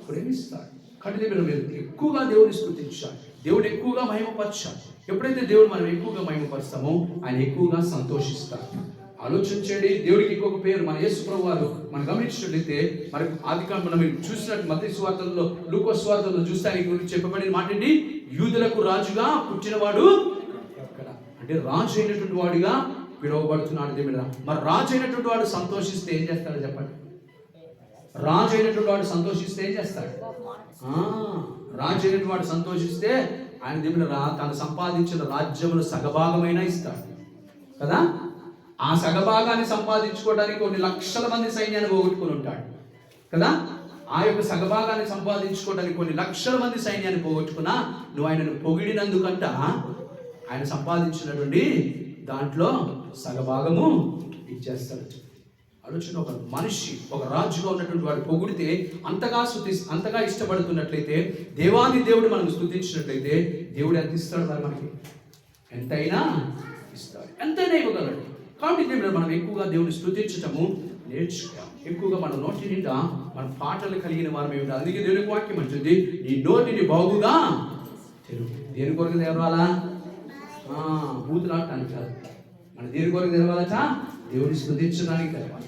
ప్రేమిస్తాడు. కాబట్టి మీరు ఎక్కువగా దేవుని స్తుతించాలి, దేవుడు ఎక్కువగా మహిమపరచాలి. ఎప్పుడైతే దేవుడు మనం ఎక్కువగా మహిమపరుస్తామో ఆయన ఎక్కువగా సంతోషిస్తాడు. ఆలోచించండి, దేవుడికి ఇంకొక పేరు మన యేసు ప్రభువు వారు మనం గమనించినట్లయితే, మరి ఆదికాండం మనం చూసినట్టు మత్తయి సువార్తల్లో, లూకా సువార్తల్లో చూస్తే ఆయన గురించి చెప్పబడిన మాట ఏంటి? యూదులకు రాజుగా పుట్టినవాడు ఎక్కడ అంటే రాజు అయినటువంటి వాడిగా పిలువబడుతున్నాడు దేవుడు. మరి రాజు అయినటువంటి వాడు సంతోషిస్తే ఏం చేస్తాడు చెప్పండి? రాజు అయినటువంటి వాడు సంతోషిస్తే ఏం చేస్తాడు? రాజు అయినటువంటి వాడు సంతోషిస్తే ఆయన దేవుడు తను సంపాదించిన రాజ్యములు సగభాగమైనా ఇస్తాడు కదా. ఆ సగభాగాన్ని సంపాదించుకోవడానికి కొన్ని లక్షల మంది సైన్యాన్ని పోగొట్టుకుని ఉంటాడు కదా. ఆ యొక్క సగభాగాన్ని సంపాదించుకోవడానికి కొన్ని లక్షల మంది సైన్యాన్ని పోగొట్టుకున్నా నువ్వు ఆయనను పొగిడినందుకంట ఆయన సంపాదించినటువంటి దాంట్లో సగభాగము ఇచ్చేస్తాడు. ఆలోచన, ఒక మనిషి ఒక రాజుగా ఉన్నటువంటి వాడు పొగిడితే అంతగా ఇష్టపడుతున్నట్లయితే, దేవాది దేవుడు మనం స్తుతించినట్లయితే దేవుడు ఎంత ఇస్తాడు మరి మనకి? ఎంతైనా ఇస్తాడు, ఎంతైనా ఇవ్వగలడు. కాబట్టి దేవుడు మనం ఎక్కువగా దేవుని స్తుతించటము నేర్చుకోవాలి. ఎక్కువగా మన నోటి నిండా మన పాటలు కలిగిన వారు ఏమిటి? అందుకే దేవునికి వాక్యం అంటుంది, నీ నోటిని బాగుగా తెరువు. దేని కొరకు తెరవాలా? బూతులాడటానికి కాదు. మన దేని కొరకు తెరవాలట? దేవుని స్తుతించడానికి తెరవాలి,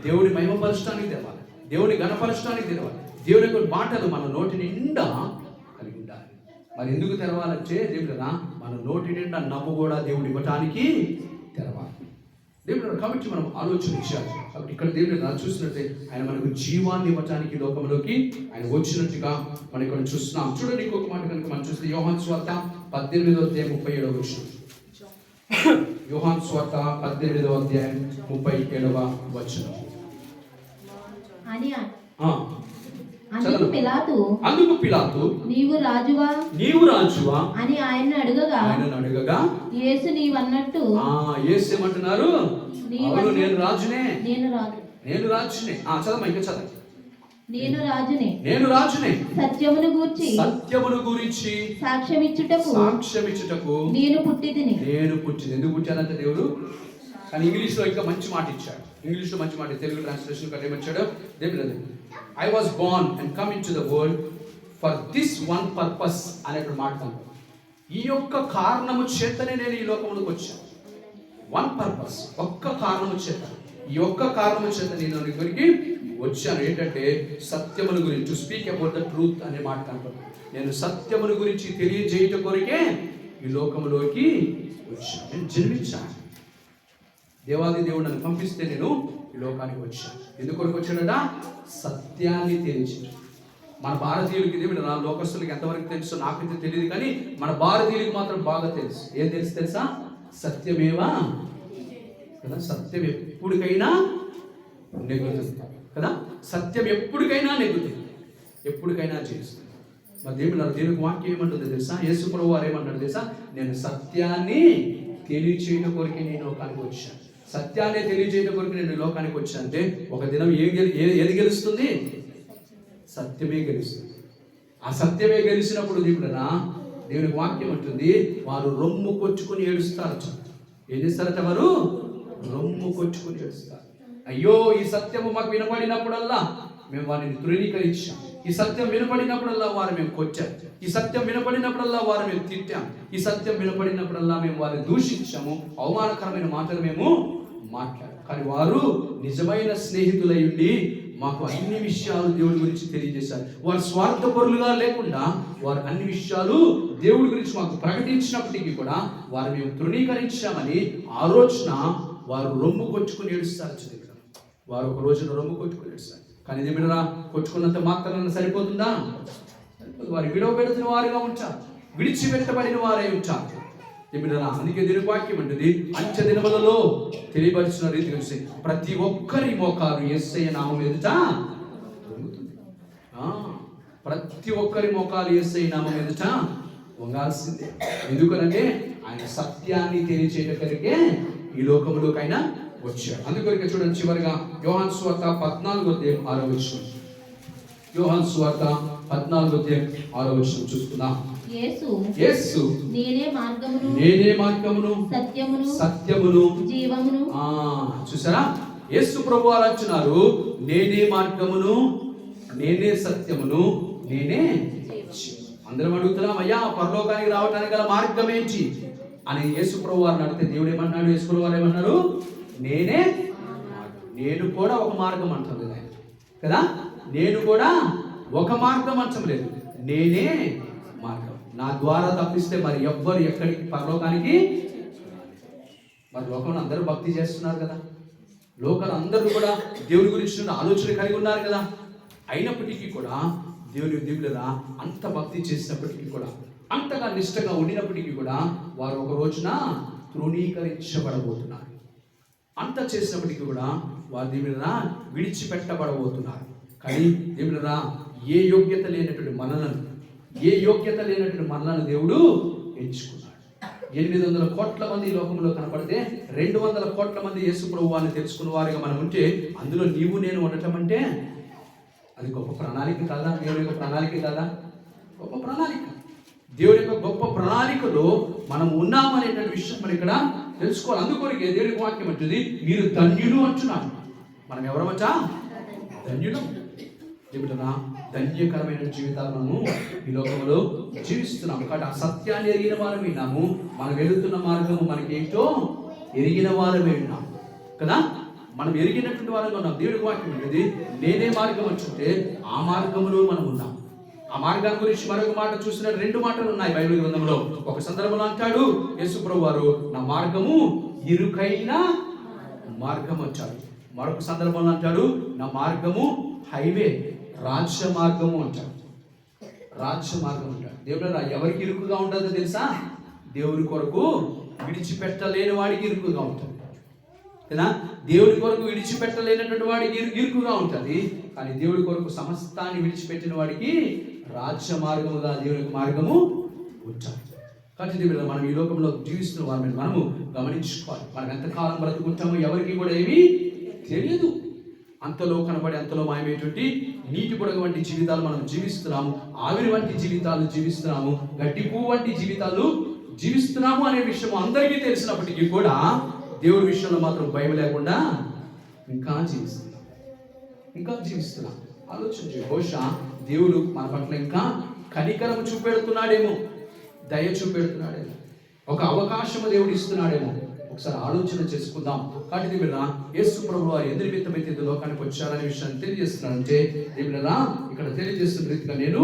దేవుని మహిమపరచడానికి తెరవాలి, దేవుని గణపరచడానికి తెరవాలి. దేవుని యొక్క మాటలు మన నోటి నిండా కలిగి ఉండాలి. మరి ఎందుకు తెరవాలంటే దేవుడు మన నోటి నిండా నవ్వు కూడా దేవుడు ఇవ్వటానికి తెరవాలి. దేవుడు కాబట్టి మనం ఆలోచించాలి. కాబట్టి ఇక్కడ దేవుడు చూసినట్టే ఆయన మనకు జీవాన్ని ఇవ్వటానికి లోకంలోకి ఆయన వచ్చినట్టుగా మనం ఇక్కడ చూస్తున్నాం. చూడండి, ఇంకొక మాట కనుక మనం చూస్తే యోహాను సువార్త 18:37. యోహాను సువార్త 18:37. అందుకు పిలాతు నీవు రాజువా అని ఆయనను అడగగా యేసు నీవన్నట్టు యేసు ఏమంటున్నారు? అవును, నేను రాజునే. చదవమ్మా, ఇంకా చదవండి. నేను రాజునే సత్యమును గురించి సాక్ష్యమిచ్చుటకు నేను పుట్టితిని. ఎందుకు పుట్టానంటే దేవుడు, కానీ ఇంగ్లీష్లో ఇంకా మంచి మాట ఇచ్చాడు. ఇంగ్లీష్లో మంచి మాట, తెలుగు ట్రాన్స్లేషన్ కంటే ఏమొచ్చాడు? దేవుడు, I was born and come into the world for this one purpose అనేటువంటి మాట. ఈ యొక్క కారణము చేతనే నేను ఈ లోకంలోకి వచ్చాను. వన్ పర్పస్, ఒక్క కారణము చేత, ఈ ఒక్క కారణము చేత నేను ఇక్కడికి వచ్చాను. ఏంటంటే సత్యమును గురించి, to speak about the truth అనే మాట కనపడు. నేను సత్యమును గురించి తెలియజేయటం కొరకే ఈ లోకంలోకి వచ్చాను. నేను జన్మించాను. దేవాది దేవుడు నన్ను పంపిస్తే నేను ఈ లోకానికి వచ్చాను. ఎందుకొరకు వచ్చాడట? సత్యాన్ని తెలియజేయడం. మన భారతీయులకి దేవుడు లోకస్తులకి ఎంతవరకు తెలుసు నాకైతే తెలియదు, కానీ మన భారతీయులకి మాత్రం బాగా తెలుసు. ఏం తెలుసా? సత్యమేవా కదా. సత్యం ఎప్పటికైనా నెగ్గుతుంది కదా. సత్యం ఎప్పటికైనా నెగ్గుతుంది, ఎప్పటికైనా చేస్తుంది. మరి దేవుడు దేవునికి వాక్యం ఏమంటుందో తెలుసా? యేసు ప్రభువు వారు ఏమన్నాడు తెలుసా? నేను సత్యాన్ని తెలియచేయడం కొరకే నేను లోకానికి వచ్చాను. సత్యాన్ని తెలియజేయడం కొరకు నేను లోకానికి వచ్చాను. అంటే ఒక దినం ఏది గెలుస్తుంది? సత్యమే గెలుస్తుంది. ఆ సత్యమే గెలిచినప్పుడు దేవునికి వాక్యం ఉంటుంది, వారు రొమ్ము కొట్టుకుని ఏడుస్తారట. ఏం చేస్తారట? వారు రొమ్ము కొట్టుకుని ఏడుస్తారు. అయ్యో, ఈ సత్యము మాకు వినపడినప్పుడల్లా మేము వారిని తృణీకరించాం. ఈ సత్యం వినపడినప్పుడల్లా వారు మేము కొట్టాం. ఈ సత్యం వినపడినప్పుడల్లా వారు మేము తిట్టాం. ఈ సత్యం వినపడినప్పుడల్లా మేము వారిని దూషించాము. అవమానకరమైన మాటలు మేము మాట్లాడాం. కానీ వారు నిజమైన స్నేహితులై ఉండి మాకు అన్ని విషయాలు దేవుడి గురించి తెలియజేశారు. వారు స్వార్థపరులుగా లేకుండా వారు అన్ని విషయాలు దేవుడి గురించి మాకు ప్రకటించినప్పటికీ కూడా వారు మేము తృణీకరించామని ఆలోచన వారు రొమ్ము కొట్టుకుని ఏడుస్తారు. వారు ఒక రోజున రొమ్ము కొట్టుకుని ఏడుస్తారు. కానీ దేవుడా, కొట్టుకున్నంత మాత్రాన సరిపోతుందా? వారు విడవబెడుతున్న వారుగా ఉంటారు, విడిచిపెట్టబడిన వారే ఉంటారు. అందుకే దీని వాక్యం అంటుంది, అంచె దినములలో తెలియపరిచిన రీతిగా ప్రతి ఒక్కరి మోకాలు యేసయ్య నామం ఎదుట వంగుతుంది. ప్రతి ఒక్కరి మోకాలు యేసయ్య నామం ఎదుట వంగాల్సిందే. ఎందుకనంటే ఆయన సత్యాన్ని తెలియచేయడానికే ఈ లోకంలోకి ఆయన వచ్చాడు. అందుకొరకే చూడండి, చివరిగా యోహాను సువార్త 14:6. యోహాను సువార్త 14:6 చూసుకుందాం. యేసు నేనే మార్గమును సత్యమును జీవమును. చూసారా? యేసు ప్రభువారు అంటున్నారు, నేనే మార్గమును, నేనే సత్యమును, నేనే. అందరం అడుగుతున్నాం, అయ్యా పరలోకానికి రావడానికి గల మార్గం ఏంటి అని యేసు ప్రభువారిని అడిగితే దేవుడు ఏమన్నాడు? యేసు ప్రభువారు ఏమన్నారు? నేనే మార్గం. నేను కూడా ఒక మార్గం అంటుంది కదా. నేను కూడా ఒక మార్గం అంటం లేదు, నేనే మార్గం. నా ద్వారా తప్పిస్తే మరి ఎవ్వరు ఎక్కడికి పరలోకానికి. మరి లోకంలో అందరూ భక్తి చేస్తున్నారు కదా, లోకాలు అందరూ కూడా దేవుని గురించి ఆలోచన కలిగి ఉన్నారు కదా. అయినప్పటికీ కూడా దేవుడురా అంత భక్తి చేసినప్పటికీ కూడా, అంతగా నిష్టగా ఉండినప్పటికీ కూడా వారు ఒక రోజున తృణీకరించబడబోతున్నారు. అంత చేసినప్పటికీ కూడా వారు దేవుడురా విడిచిపెట్టబడబోతున్నారు. కానీ దేవుడురా ఏ యోగ్యత లేనటువంటి మనలను దేవుడు ఎంచుకున్నాడు. 800 కోట్ల మంది ఈ లోకంలో కనపడితే 200 కోట్ల మంది యేసు ప్రభువాన్ని తెలుసుకున్న వారిగా మనం ఉంటే అందులో నీవు నేను ఉండటం అంటే అది గొప్ప ప్రణాళిక కాదా? దేవుని యొక్క ప్రణాళిక కాదా? గొప్ప ప్రణాళిక. దేవుని యొక్క గొప్ప ప్రణాళికలో మనం ఉన్నాము అనేటువంటి విషయం మనం ఇక్కడ తెలుసుకోవాలి. అందుకొరకే దేవుని వాక్యం అంటుంది మీరు ధన్యులు అంటున్నారు. మనం ఎవరమచ్చా? ధన్యులం. ఏమిటన్నా? ధన్యకరమైన జీవితాలు మనము ఈ లోకంలో జీవిస్తున్నాము. కాబట్టి ఆ సత్యాన్ని ఎరిగిన వారు విన్నాము. మనం వెళుతున్న మార్గము మనకి ఏంటో ఎరిగిన వారు విన్నాము కదా. మనం ఎరిగినటువంటి వారంగా ఉన్నాం. దేవుడి వాక్యం అనేది నేనే మార్గం అంటుంటే ఆ మార్గంలో మనం ఉన్నాం. ఆ మార్గాన్ని గురించి మరొక మాట చూసిన 2 మాటలు ఉన్నాయి బైబిల్ గ్రంథంలో. ఒక సందర్భంలో అంటాడు యేసు ప్రభువు వారు నా మార్గము ఇరుకైన మార్గం వచ్చాడు. మరొక సందర్భంలో అంటాడు నా మార్గము హైవే రాజ్య మార్గము అంటాడు. రాజ్య మార్గం అంటాడు. దేవుడు ఎవరికి ఇరుకుగా ఉంటుందో తెలుసా? దేవుని కొరకు విడిచిపెట్టలేని వాడికి ఇరుకుగా ఉంటుంది కదా. దేవుడి కొరకు విడిచిపెట్టలేనటువంటి వాడికి ఇరుకుగా ఉంటుంది. కానీ దేవుడి కొరకు సమస్తాన్ని విడిచిపెట్టిన వాడికి రాజ్య మార్గముగా దేవుని మార్గము ఉంటుంది. కాబట్టి దేవుడు మనం ఈ లోకంలో జీవిస్తున్న వారిని మనము గమనించుకోవాలి. మనం ఎంతకాలం బ్రతుకుంటామో ఎవరికి కూడా ఏమీ తెలియదు. అంతలో కనబడి అంతలో మాయమైనటువంటి నీటి బుడగ వంటి జీవితాలు మనం జీవిస్తున్నాము. ఆవిరి వంటి జీవితాలు జీవిస్తున్నాము. గడ్డి పువ్వు వంటి జీవితాలు జీవిస్తున్నాము అనే విషయం అందరికీ తెలిసినప్పటికీ కూడా దేవుడి విషయంలో మాత్రం భయం లేకుండా ఇంకా జీవిస్తున్నాం. ఆలోచించు. బహుశా దేవుడు మన పట్ల ఇంకా కనికరం చూపెడుతున్నాడేమో, దయ చూపెడుతున్నాడేమో, ఒక అవకాశము దేవుడు ఇస్తున్నాడేమో. ఒకసారి ఆలోచన చేసుకుందాం. కాబట్టి దేవుడా యేసు ప్రభువు వారు ఎందుకు నిమిత్తమైతే ఈ లోకానికి వచ్చారనే విషయాన్ని తెలియజేస్తున్నానంటే దేవుడా ఇక్కడ తెలియజేస్తున్న రీతిగా నేను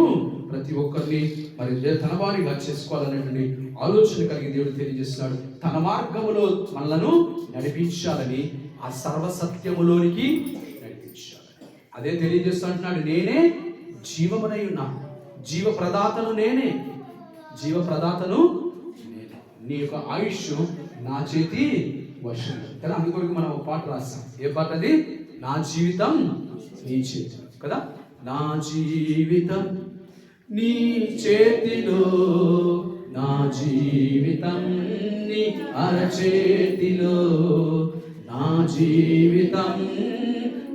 ప్రతి ఒక్కరిని మరి తన వారిగా చేసుకోవాలనేటువంటి ఆలోచన కలిగి దేవుడు తెలియజేస్తున్నాడు. తన మార్గములో మనలను నడిపించాలని, ఆ సర్వసత్యములోనికి నడిపించాలని అదే తెలియజేస్తూ అంటున్నాడు. నేనే జీవమునై ఉన్నాను. జీవ ప్రదాతను నేనే. నీ యొక్క ఆయుష్ నా చేతి వశం కదా. అందుకొరకు మనం ఒక పాట రాస్తాం. ఏ పాట అది? నా జీవితం నీ చేతి కదా. నా జీవితం నీ చేతిలో, నా జీవితం నీ అరచేతిలో, నా జీవితం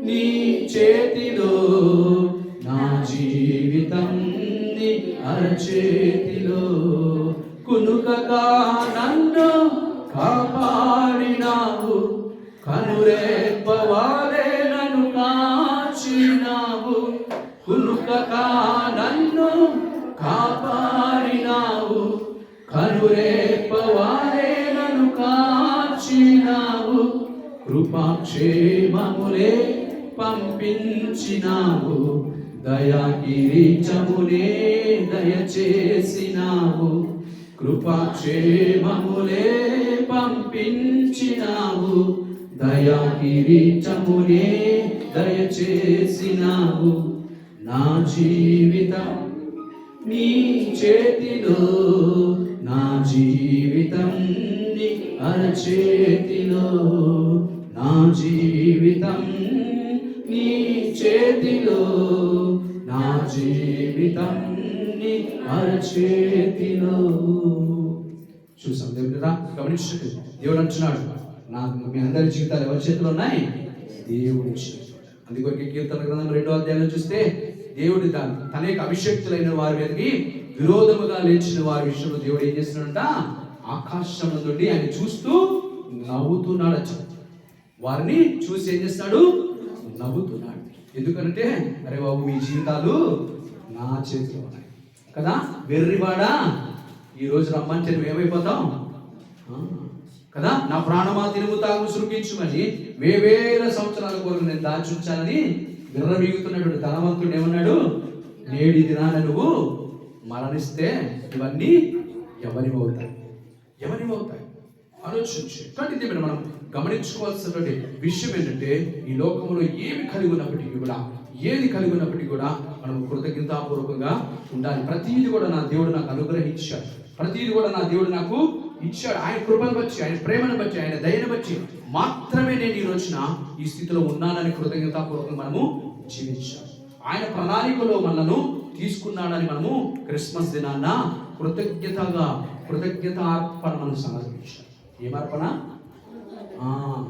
నీ చేతిలో, నా జీవితం నీ అరచేతిలో. కునుకగా నన్ను కాపాడినావు, కనురెప్పవాలే నన్ను కాచినావు. కునుకగా నన్ను కాపాడినావు, కనురెప్పవాలే నన్ను కాచినావు. కృపాక్షేమములే పంపించినావు, దయా కిరీటమునే దయచేసినావు. కృపాక్షేమములే పంపించినావు, దయా కిరీటమునే దయచేసినావు. నా జీవితం నీ చేతిలో, నా జీవితం నీ అరచేతిలో, నా జీవితం నీ చేతిలో, నా జీవితం నీ అరచేతిలో. చూసాం దేవుడా, గమనించండి. దేవుడు అంటున్నాడు మీ అందరి జీవితాలు ఎవరి చేతిలో ఉన్నాయి? దేవుడి చేతిలో. అందుకొరకే కీర్తన గ్రంథం 2వ అధ్యాయంలో చూస్తే దేవుడి తన యొక్క అభిషేక్తులైన వారి మీదకి విరోధముగా లేచిన వారి విషయంలో దేవుడు ఏం చేస్తున్నాడంట? ఆకాశం నుండి ఆయన చూస్తూ నవ్వుతున్నాడు. వారిని చూసి ఏం చేస్తాడు? నవ్వుతున్నాడు. ఎందుకంటే అరే బాబు మీ జీవితాలు నా చేతిలో ఉన్నాయి కదా. వెర్రివాడా ఈరోజు రమ్మంటే నువ్వేమైపోతాం కదా. నా ప్రాణమా తినుము తాగు సృకించుమని వేవేల సంవత్సరాల కొరకు నేను దాచుంచానని విర్రవీగుతున్నటువంటి ధనవంతుడు ఏమన్నాడు? నేడి దినాన నువ్వు మరణిస్తే ఇవన్నీ ఎవరివవుతాయి? ఆలోచించి. కాబట్టి మనం గమనించుకోవాల్సినటువంటి విషయం ఏంటంటే ఈ లోకంలో ఏది కలిగి ఉన్నప్పటికీ కూడా మనం కృతజ్ఞతాపూర్వకంగా ఉండాలి. ప్రతిదీ కూడా నా దేవుడు నాకు అనుగ్రహించాడు. ప్రతిదీ కూడా నా దేవుడు నాకు ఇచ్చాడు. ఆయన కృపను బట్టి, ఆయన ప్రేమను బట్టి, ఆయన దయను బట్టి మాత్రమే నేను ఈ రోజున ఈ స్థితిలో ఉన్నానని కృతజ్ఞతాపూర్వకంగా మనము జీవించాలి. ఆయన ప్రణాళికలో మనను తీసుకున్నాడని మనము క్రిస్మస్ దినాన్న కృతజ్ఞతగా కృతజ్ఞతార్పణను సమర్పించాలి. ఏమర్పణ?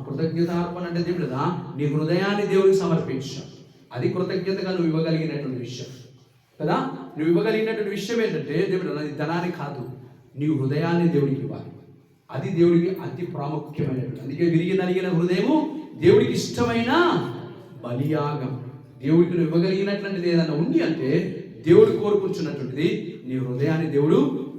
కృతజ్ఞతార్పణ అంటే దేవుడుదా నీ హృదయాన్ని దేవుడికి సమర్పించాలి. అది కృతజ్ఞతగా నువ్వు ఇవ్వగలిగినటువంటి విషయం కదా. నువ్వు ఇవ్వగలిగినటువంటి విషయం ఏంటంటే దేవుడు అది ధనాన్ని కాదు, నీ హృదయాన్ని దేవుడికి ఇవ్వాలి. అది దేవుడికి అతి ప్రాముఖ్యమైనటువంటి. అందుకే విరిగి నలిగిన హృదయము దేవుడికి ఇష్టమైన బలియాగం. దేవుడికి నువ్వు ఇవ్వగలిగినటువంటిది ఏదైనా ఉంది అంటే దేవుడు కోరుకుంటున్నటువంటిది నీ హృదయాన్ని దేవుడు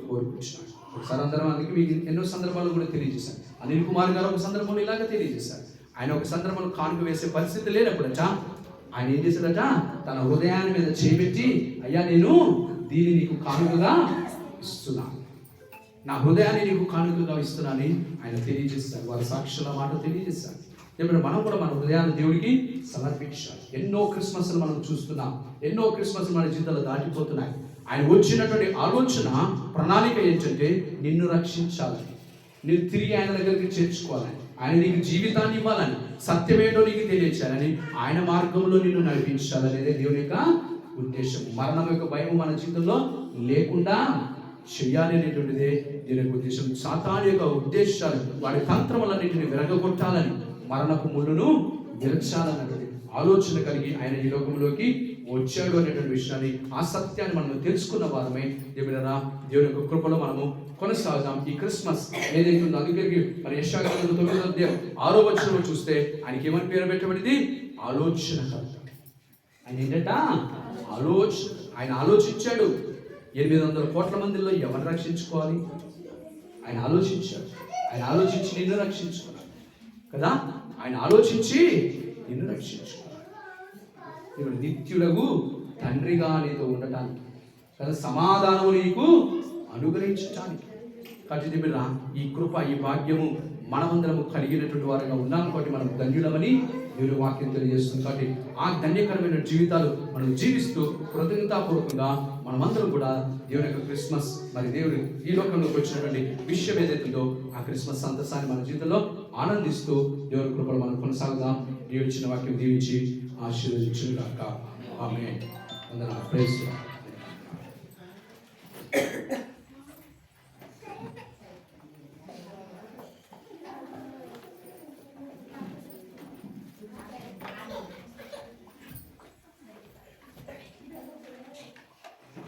కోరుకుంటున్నాడు. ఒకసారి అందరం అందుకే మీకు ఎన్నో సందర్భాలు కూడా తెలియజేశాను. అనిల్ కుమార్ గారు ఒక సందర్భంలో ఇలాగ తెలియజేశారు. ఆయన ఒక సందర్భంలో కానుక వేసే పరిస్థితి లేనప్పుడట ఆయన ఏం చేశాడట, తన హృదయాన్ని మీద చేపెట్టి, అయ్యా నేను దీన్ని నీకు కానుకగా ఇస్తున్నాను, నా హృదయాన్ని నీకు కానుకగా ఇస్తున్నానని ఆయన తెలియజేస్తారు. వారి సాక్షుల మాట తెలియజేస్తారు. ఇప్పుడు మనం కూడా మన హృదయాన్ని దేవుడికి సమర్పించాలి. ఎన్నో క్రిస్మస్లు మనం చూస్తున్నాం, ఎన్నో క్రిస్మస్లు మన జీవితంలో దాటిపోతున్నాయి. ఆయన వచ్చినటువంటి ఆలోచన ప్రణాళిక ఏంటంటే నిన్ను రక్షించాలని, నేను తిరిగి ఆయన దగ్గరికి చేర్చుకోవాలని, ఆయన నీకు జీవితాన్ని ఇవ్వాలని, సత్యమేంటో నీకు తెలియచేయాలని, ఆయన మార్గంలో నిన్ను నడిపించాలనేదే దేవుని యొక్క ఉద్దేశం. మరణం యొక్క భయం మన జీవితంలో లేకుండా చెయ్యాలి అనేటువంటిదే దీని యొక్క ఉద్దేశం. సాతాను యొక్క ఉద్దేశాలు, వాడి తంత్రములన్నింటినీ విరగొట్టాలని, మరణపు ముళ్ళును విరచాలన్నటువంటి ఆలోచన కలిగి ఆయన ఈ లోకంలోకి వచ్చాడు అనేటువంటి విషయాన్ని, ఆ సత్యాన్ని మనం తెలుసుకున్న వారమే దేవుని యొక్క కృపలో మనము కొనసాగుదాం. ఈ క్రిస్మస్ ఏదైతే ఉందో అందుకే మన యెషయా 9:6 చూస్తే ఆయనకి ఏమని పేరు పెట్టబడింది? ఆలోచనకర్త. ఆయన ఏంటంట? ఆలోచన. ఆయన ఆలోచించాడు 800 కోట్ల మందిలో ఎవరు రక్షించుకోవాలి. ఆయన ఆలోచించాడు. ఆయన ఆలోచించి నిన్ను రక్షించుకున్నాడు కదా. ఆయన ఆలోచించి నిన్ను రక్షించుకున్నాడు. ఇప్పుడు నిత్యులకు తండ్రిగా నీతో ఉండటానికి కదా, సమాధానము నీకు అనుగ్రహించటానికి. కాబట్టి బిడ్డ ఈ కృప, ఈ భాగ్యము మనమందరము కలిగినటువంటి వారిగా ఉన్నాం. కాబట్టి మనం ధన్యులమని దేవుని వాక్యం తెలియజేస్తుంది. కాబట్టి ఆ ధన్యకరమైన జీవితాలు మనం జీవిస్తూ కృతజ్ఞతాపూర్వకంగా మనమందరం కూడా దేవుని యొక్క క్రిస్మస్, మరి దేవుడు ఈ లోకంలోకి వచ్చినటువంటి విషయం ఏదైతుందో ఆ క్రిస్మస్ సంతసాన్ని మన జీవితంలో ఆనందిస్తూ దేవుని కృపలో మనం కొనసాగుదాం. దేవుడి ఇచ్చిన వాక్యం దీవించి ఆశీర్వదించుగాక. ఆమేన్. వందనాలు. ప్రైజ్.